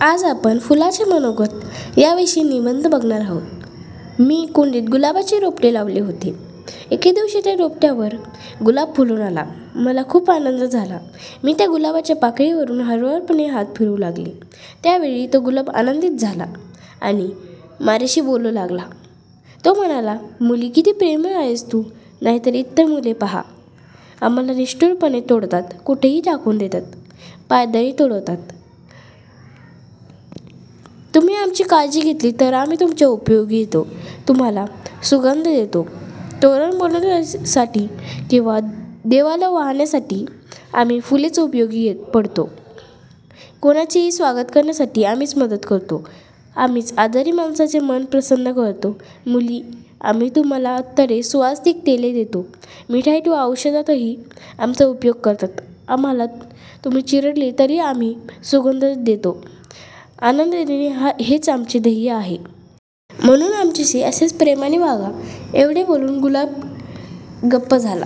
आज आपण फुलाचे मनोगत याविषयी निबंध बघणार आहोत. मी कुंडीत गुलाबाचे रोपटे लावले होते. एके दिवशी त्या रोपट्यावर गुलाब फुलून आला. मला खूप आनंद झाला. मी त्या गुलाबाच्या पाकळीवरून हळूवारपणे हात फिरवू लागले. त्यावेळी तो गुलाब आनंदित झाला आणि माझ्याशी बोलू लागला. तो म्हणाला, "मुली, किती प्रेमळ आहेस तू. नाहीतर इतर मुले पहा, आम्हाला निष्ठुरपणे तोडतात, कुठेही टाकून देतात, पायदळी तुडवतात. तुम्ही आमची काळजी घेतली तर आम्ही तुमच्या उपयोगी येतो. तुम्हाला सुगंध देतो. तोरण बनवण्यासाठी किंवा देवाला वाहण्यासाठी आम्ही फुलेच उपयोगी पडतो. कोणाचेही स्वागत करण्यासाठी आम्हीच मदत करतो. आम्हीच आजारी माणसाचे मन प्रसन्न करतो. मुली, आम्ही तुम्हाला अत्तरे, सुवासिक तेले देतो. मिठाई व औषधातही आमचा उपयोग करतात. आम्हाला तुम्ही चिरडले तरी आम्ही सुगंध देतो. आनंद देणे हेच आमचे ध्येय आहे. म्हणून आमच्याशी असेच प्रेमाने वागा." एवढे बोलून गुलाब गप्प झाला.